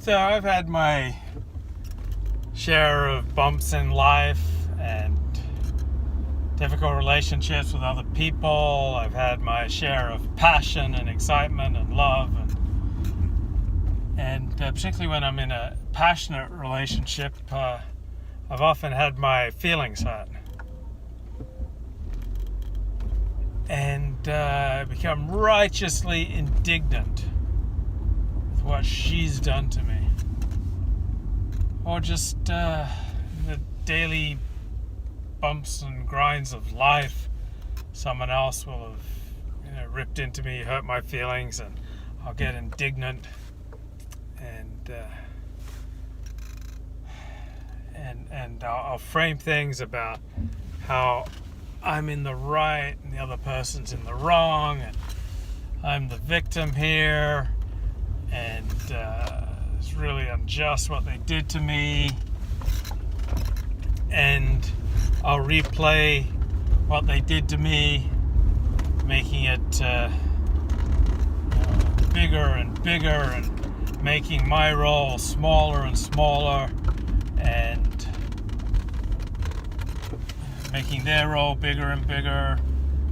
So I've had my share of bumps in life and difficult relationships with other people. I've had my share of passion and excitement and love, and particularly when I'm in a passionate relationship, I've often had my feelings hurt and become righteously indignant with what she's done to me, or just the daily bumps and grinds of life. Someone else will have ripped into me, hurt my feelings, and I'll get indignant and I'll frame things about how I'm in the right and the other person's in the wrong, and I'm the victim here, and it's really unjust what they did to me, and I'll replay what they did to me, making it bigger and bigger, and making my role smaller and smaller, and making their role bigger and bigger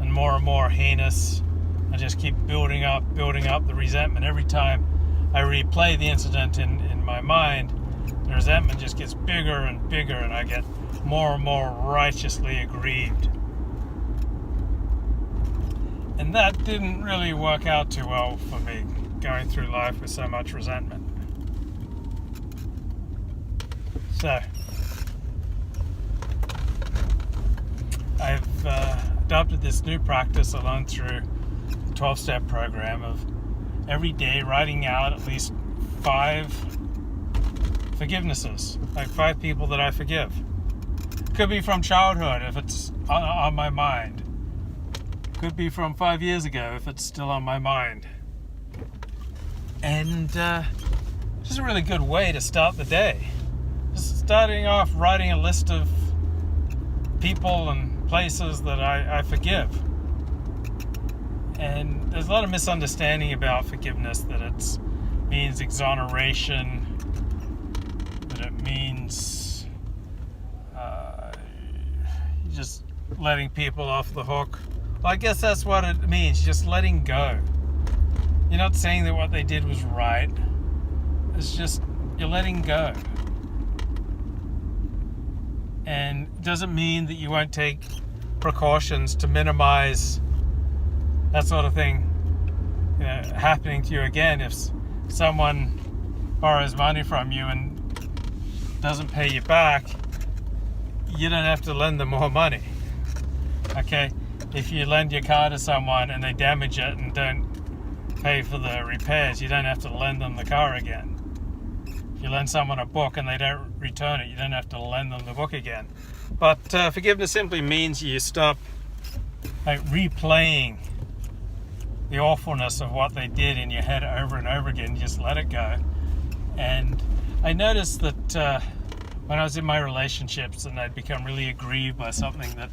and more heinous. I just keep building up the resentment. Every time I replay the incident in my mind, the resentment just gets bigger and bigger, and I get more and more righteously aggrieved. And that didn't really work out too well for me, going through life with so much resentment. So I've adopted this new practice I learned through the 12-step program of every day writing out at least 5 forgivenesses, like 5 people that I forgive. Could be from childhood if it's on my mind. Could be from 5 years ago if it's still on my mind. And just a really good way to start the day. Just starting off writing a list of people and places that I forgive. And there's a lot of misunderstanding about forgiveness, that it means exoneration, that it means just letting people off the hook. Well, I guess that's what it means, just letting go. You're not saying that what they did was right. It's just you're letting go. And it doesn't mean that you won't take precautions to minimize that sort of thing happening to you again. If someone borrows money from you and doesn't pay you back, you don't have to lend them more money. Okay? If you lend your car to someone and they damage it and don't pay for the repairs, you don't have to lend them the car again. If you lend someone a book and they don't return it, you don't have to lend them the book again. But forgiveness simply means you stop replaying the awfulness of what they did in your head over and over again. You just let it go. And I noticed that when I was in my relationships and I'd become really aggrieved by something that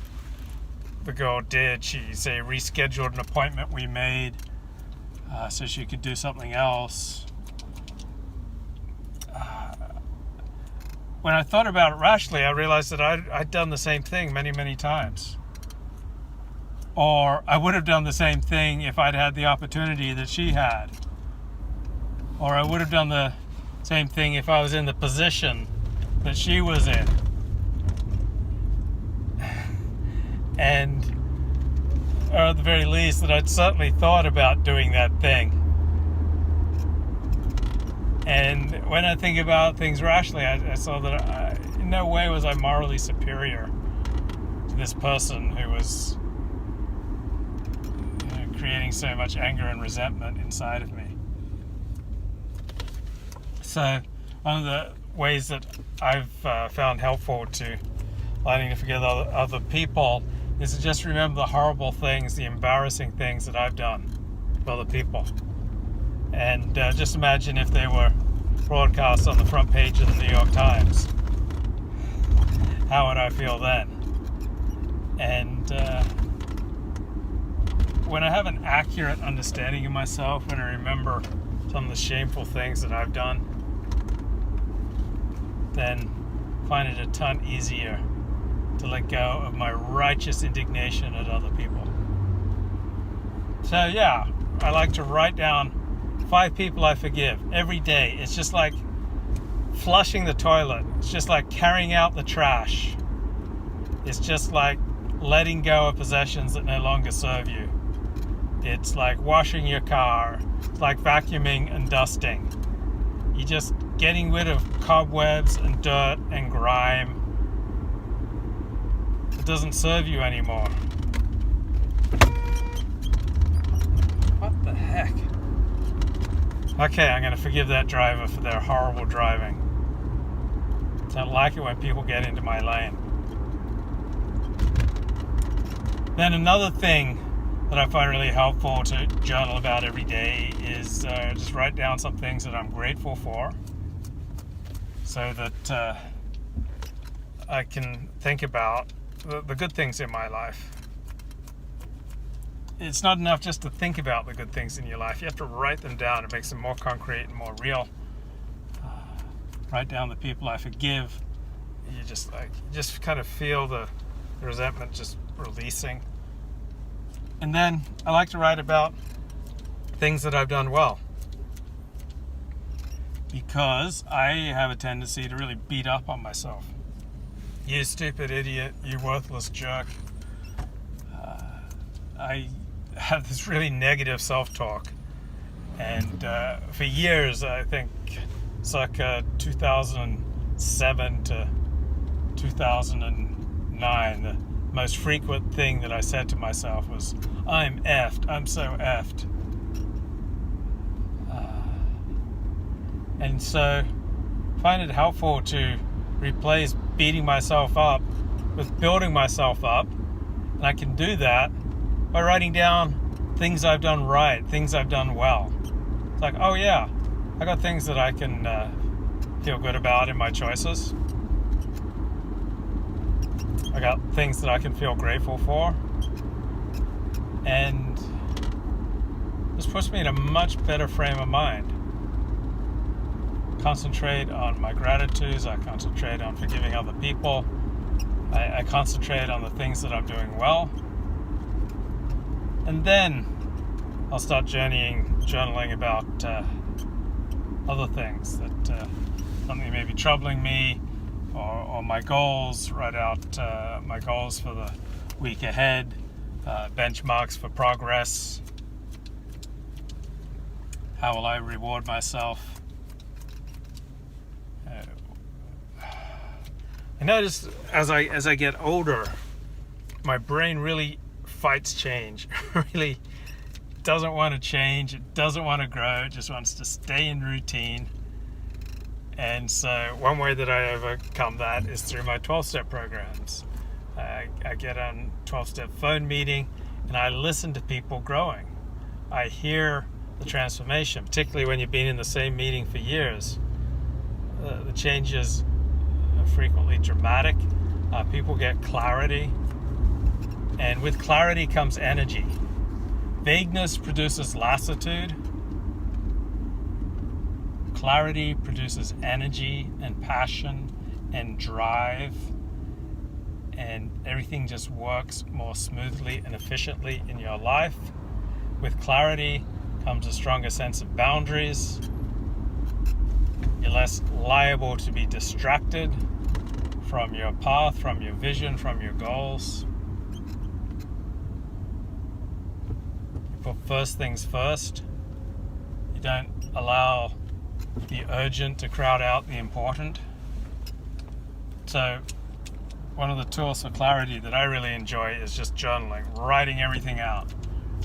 the girl did, she rescheduled an appointment we made so she could do something else. When I thought about it rationally, I realized that I'd done the same thing many times. Or I would have done the same thing if I'd had the opportunity that she had. Or I would have done the same thing if I was in the position that she was in. And, or at the very least, that I'd certainly thought about doing that thing. And when I think about things rationally, I saw that in no way was I morally superior to this person who was creating so much anger and resentment inside of me. So one of the ways that I've found helpful to learning to forgive other people is to just remember the horrible things, the embarrassing things that I've done with other people. And just imagine if they were broadcast on the front page of the New York Times. How would I feel then? And when I have an accurate understanding of myself, when I remember some of the shameful things that I've done, then find it a ton easier to let go of my righteous indignation at other people. So yeah, I like to write down 5 people I forgive every day. It's just like flushing the toilet. It's just like carrying out the trash. It's just like letting go of possessions that no longer serve you. It's like washing your car. It's like vacuuming and dusting. You're just getting rid of cobwebs and dirt and grime. It doesn't serve you anymore. What the heck? Okay, I'm going to forgive that driver for their horrible driving. I don't like it when people get into my lane. Then another thing that I find really helpful to journal about every day is just write down some things that I'm grateful for, so that I can think about the good things in my life. It's not enough just to think about the good things in your life. You have to write them down. It makes them more concrete and more real. Write down the people I forgive. You just kind of feel the resentment just releasing. And then I like to write about things that I've done well, because I have a tendency to really beat up on myself. You stupid idiot, you worthless jerk. I have this really negative self-talk, and for years, I think circa 2007 to 2009, the most frequent thing that I said to myself was, I'm effed, I'm so effed. And so I find it helpful to replace beating myself up with building myself up. And I can do that by writing down things I've done right, things I've done well. It's like, oh yeah, I got things that I can feel good about in my choices. I got things that I can feel grateful for. And this puts me in a much better frame of mind. Concentrate on my gratitudes. I concentrate on forgiving other people. I concentrate on the things that I'm doing well. And then I'll start journaling about other things that something may be troubling me, or my goals. Write out my goals for the week ahead, benchmarks for progress. How will I reward myself? I notice as I get older, my brain really fights change. Really doesn't want to change. It doesn't want to grow. It just wants to stay in routine. And so one way that I overcome that is through my 12-step programs. I get on 12-step phone meeting and I listen to people growing. I hear the transformation, particularly when you've been in the same meeting for years. The changes are frequently dramatic. People get clarity, and with clarity comes energy. Vagueness produces lassitude. Clarity produces energy and passion and drive, and everything just works more smoothly and efficiently in your life. With clarity comes a stronger sense of boundaries. You're less liable to be distracted from your path, from your vision, from your goals. You put first things first. You don't allow the urgent to crowd out the important. So one of the tools for clarity that I really enjoy is just journaling, writing everything out.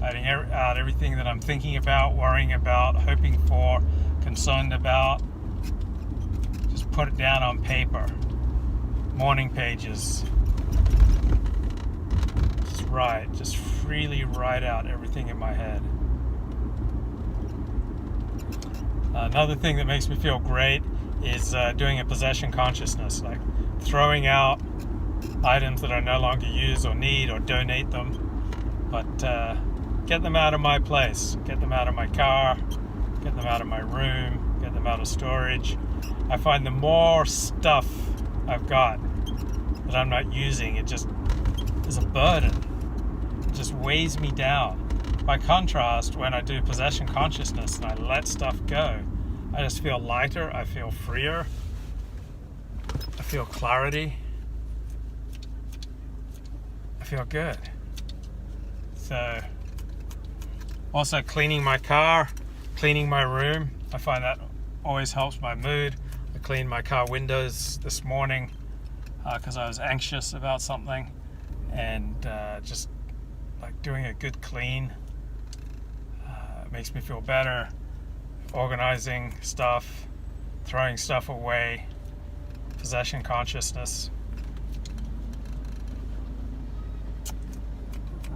Writing out everything that I'm thinking about, worrying about, hoping for, concerned about. Just put it down on paper. Morning pages. Just freely write out everything in my head. Another thing that makes me feel great is doing a possession consciousness, like throwing out items that I no longer use or need, or donate them, but get them out of my place, get them out of my car, get them out of my room, get them out of storage. I find the more stuff I've got that I'm not using, it just is a burden. It just weighs me down. By contrast, when I do possession consciousness and I let stuff go, I just feel lighter, I feel freer, I feel clarity, I feel good. So, also cleaning my car, cleaning my room, I find that always helps my mood. I cleaned my car windows this morning because I was anxious about something, and just like doing a good clean makes me feel better. Organizing stuff, throwing stuff away, possession consciousness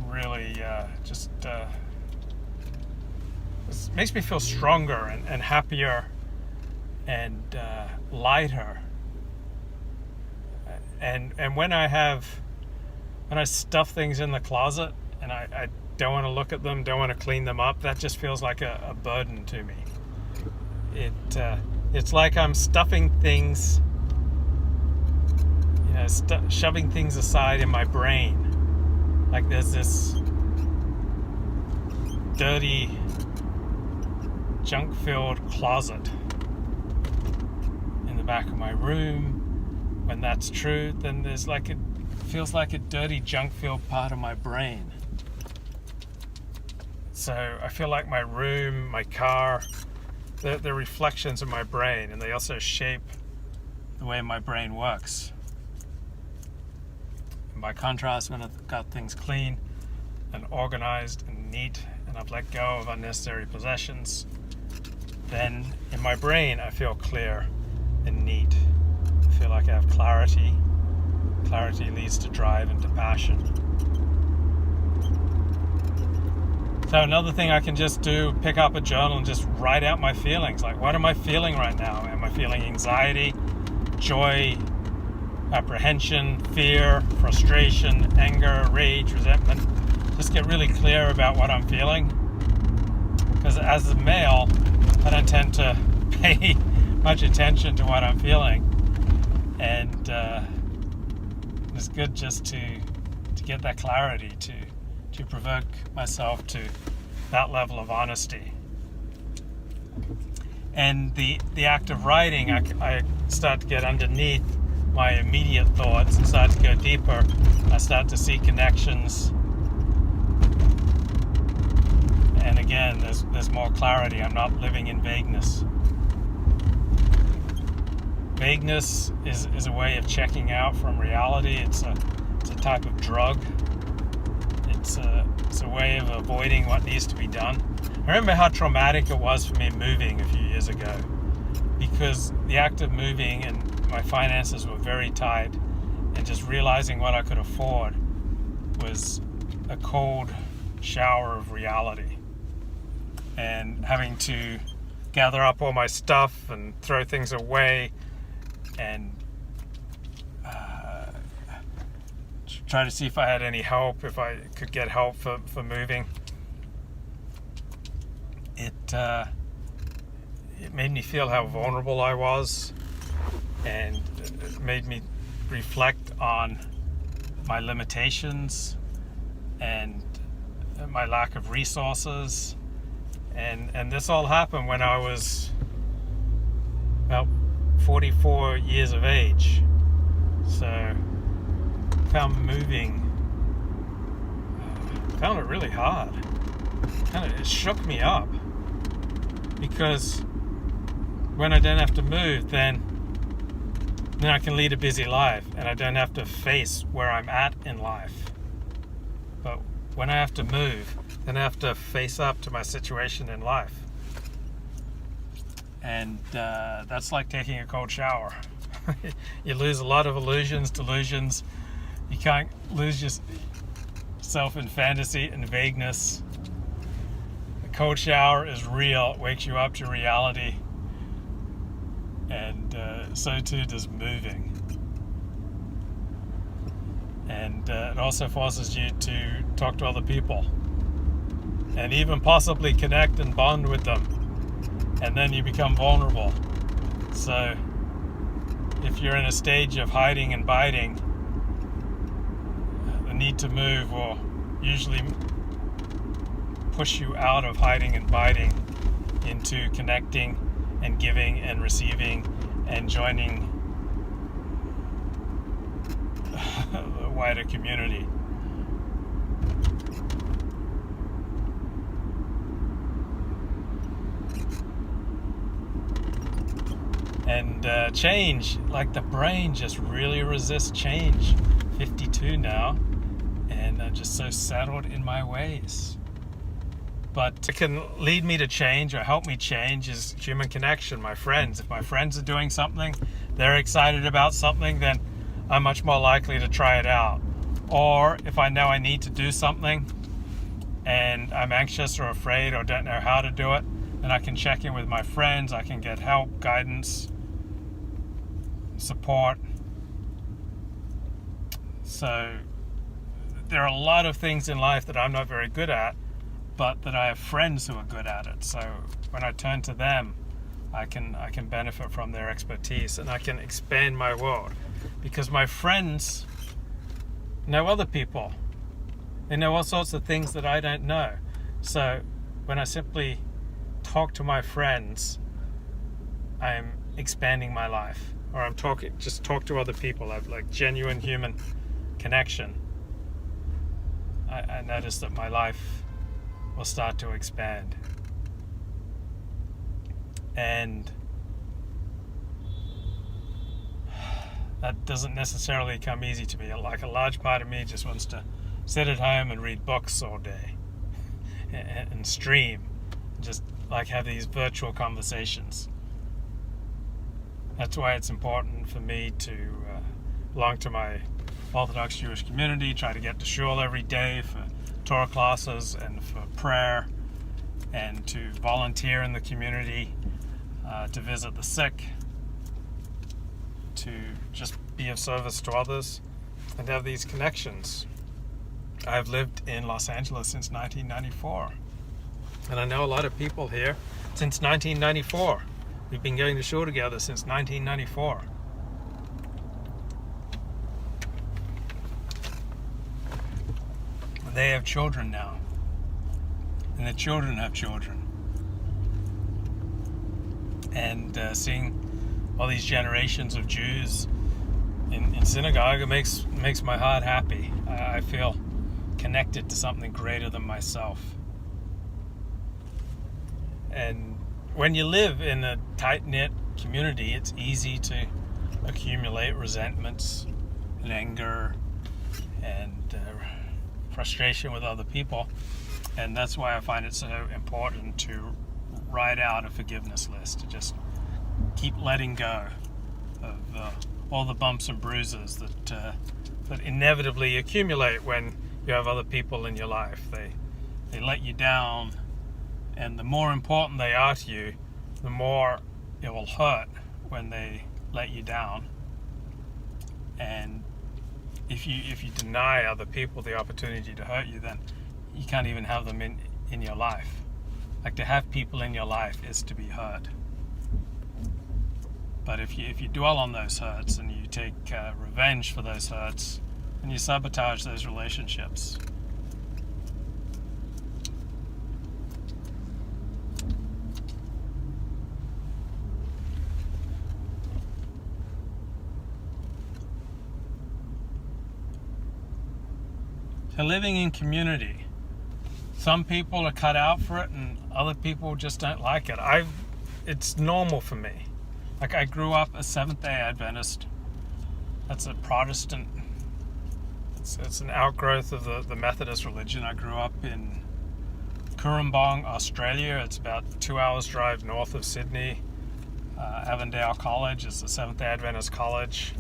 really just makes me feel stronger and happier and lighter. And when I stuff things in the closet and I don't want to look at them, don't want to clean them up, that just feels like a burden to me. It's like I'm stuffing things, shoving things aside in my brain. Like there's this dirty, junk-filled closet in the back of my room. When that's true, then it feels like a dirty, junk-filled part of my brain. So I feel like my room, my car, they're reflections of my brain, and they also shape the way my brain works. And by contrast, when I've got things clean and organized and neat, and I've let go of unnecessary possessions, then in my brain I feel clear and neat. I feel like I have clarity. Clarity leads to drive and to passion. So another thing I can just do, pick up a journal and just write out my feelings. Like, what am I feeling right now? Am I feeling anxiety, joy, apprehension, fear, frustration, anger, rage, resentment? Just get really clear about what I'm feeling. Because as a male, I don't tend to pay much attention to what I'm feeling. And it's good just to get that clarity, to provoke myself to that level of honesty. And the act of writing, I start to get underneath my immediate thoughts and start to go deeper. I start to see connections. And again, there's more clarity. I'm not living in vagueness. Vagueness is a way of checking out from reality. It's a type of drug. It's a way of avoiding what needs to be done. I remember how traumatic it was for me moving a few years ago, because the act of moving and my finances were very tight, and just realizing what I could afford was a cold shower of reality. And having to gather up all my stuff and throw things away and try to see if I had any help, if I could get help for moving. It made me feel how vulnerable I was, and it made me reflect on my limitations and my lack of resources. And this all happened when I was about 44 years of age. So I found it really hard. It shook me up, because when I don't have to move, then I can lead a busy life, and I don't have to face where I'm at in life. But when I have to move, then I have to face up to my situation in life. And that's like taking a cold shower. You lose a lot of delusions. You can't lose yourself in fantasy and vagueness. A cold shower is real. It wakes you up to reality. And so too does moving. And it also forces you to talk to other people, and even possibly connect and bond with them. and then you become vulnerable. So if you're in a stage of hiding and biting, the need to move will usually push you out of hiding and biting into connecting and giving and receiving and joining the wider community. And change, like the brain just really resists change. 52 now, and I'm just so settled in my ways. But it can lead me to change or help me change is human connection, my friends. If my friends are doing something, they're excited about something, then I'm much more likely to try it out. Or if I know I need to do something and I'm anxious or afraid or don't know how to do it, then I can check in with my friends, I can get help, guidance, support. So there are a lot of things in life that I'm not very good at, but that I have friends who are good at it. So when I turn to them, I can benefit from their expertise, and I can expand my world, because my friends know other people. They know all sorts of things that I don't know. So when I simply talk to my friends, I'm expanding my life, or I'm talk to other people. I've like genuine human connection. I notice that my life will start to expand. And that doesn't necessarily come easy to me. Like a large part of me just wants to sit at home and read books all day and stream, just like have these virtual conversations. That's why it's important for me to belong to my Orthodox Jewish community, try to get to shul every day for Torah classes and for prayer, and to volunteer in the community, to visit the sick, to just be of service to others, and have these connections. I've lived in Los Angeles since 1994, and I know a lot of people here since 1994. We've been going to shul together since 1994. They have children now, and their children have children. And seeing all these generations of Jews in synagogue, it makes my heart happy. I feel connected to something greater than myself. And when you live in a tight-knit community, it's easy to accumulate resentments and anger and frustration with other people. And that's why I find it so important to write out a forgiveness list, to just keep letting go of all the bumps and bruises that inevitably accumulate when you have other people in your life. They let you down, and the more important they are to you, the more it will hurt when they let you down. And if you deny other people the opportunity to hurt you, then you can't even have them in your life. Like, to have people in your life is to be hurt. But if you dwell on those hurts and you take revenge for those hurts, and you sabotage those relationships. So living in community, some people are cut out for it and other people just don't like it. It's normal for me. Like, I grew up a Seventh-day Adventist. That's a Protestant. It's an outgrowth of the Methodist religion. I grew up in Currumbong, Australia. It's about 2 hours drive north of Sydney. Avondale College is a Seventh-day Adventist college.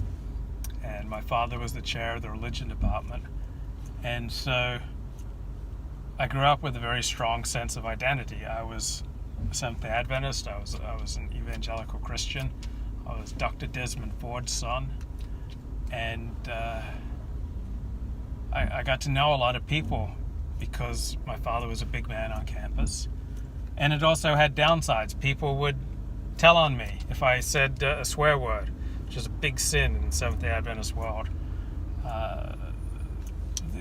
And my father was the chair of the religion department. And so I grew up with a very strong sense of identity. I was a Seventh-day Adventist. I was an evangelical Christian. I was Dr. Desmond Ford's son. And I got to know a lot of people because my father was a big man on campus. And it also had downsides. People would tell on me if I said a swear word, which is a big sin in the Seventh-day Adventist world.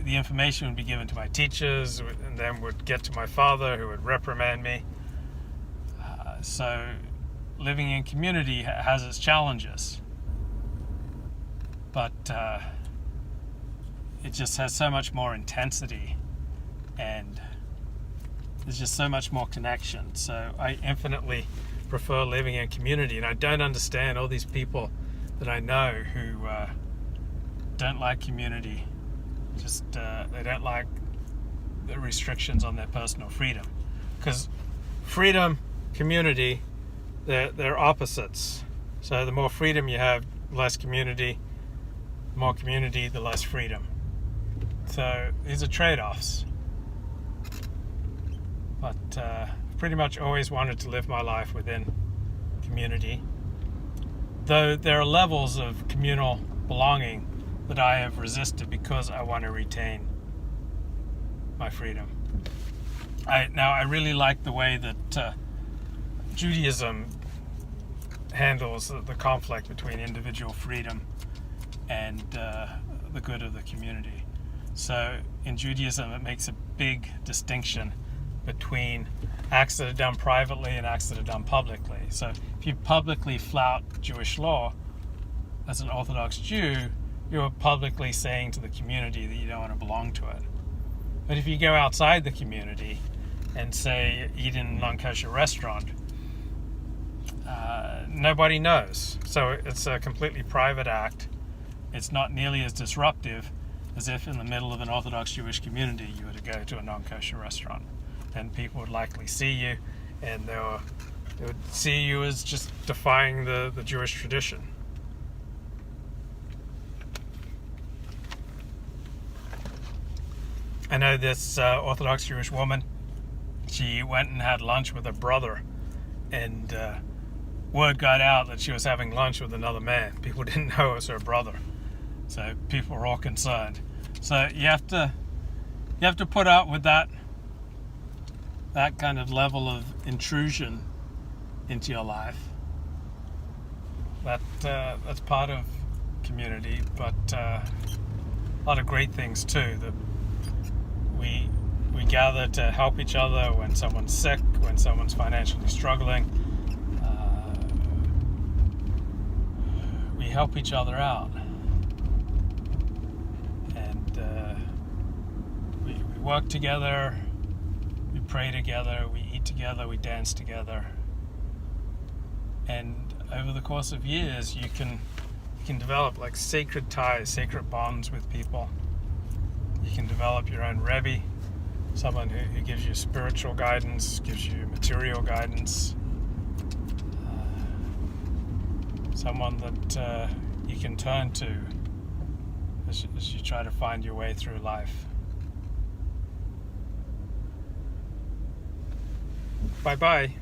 The information would be given to my teachers, and then would get to my father, who would reprimand me. So living in community has its challenges, but it just has so much more intensity, and there's just so much more connection. So I infinitely prefer living in community, and I don't understand all these people that I know who don't like community. Just they don't like the restrictions on their personal freedom, because freedom, community, they're opposites. So the more freedom you have, less community. The more community, the less freedom. So these are trade-offs. But pretty much always wanted to live my life within community, though there are levels of communal belonging that I have resisted because I want to retain my freedom. I really like the way that Judaism handles the conflict between individual freedom and the good of the community. So in Judaism, it makes a big distinction between acts that are done privately and acts that are done publicly. So if you publicly flout Jewish law as an Orthodox Jew, you're publicly saying to the community that you don't want to belong to it. But if you go outside the community and say eat in a non-kosher restaurant, nobody knows. So it's a completely private act. It's not nearly as disruptive as if in the middle of an Orthodox Jewish community you were to go to a non-kosher restaurant. And people would likely see you, and they would see you as just defying the Jewish tradition. I know this Orthodox Jewish woman, she went and had lunch with her brother, and word got out that she was having lunch with another man. People didn't know it was her brother, so people were all concerned. So you have to put up with that kind of level of intrusion into your life. That's part of community, but a lot of great things too. That we gather to help each other when someone's sick, when someone's financially struggling. We help each other out, and we work together. We pray together, we eat together, we dance together. And over the course of years, you can develop like sacred ties, sacred bonds with people. You can develop your own Rebbe, someone who gives you spiritual guidance, gives you material guidance, someone that you can turn to as you try to find your way through life. Bye-bye.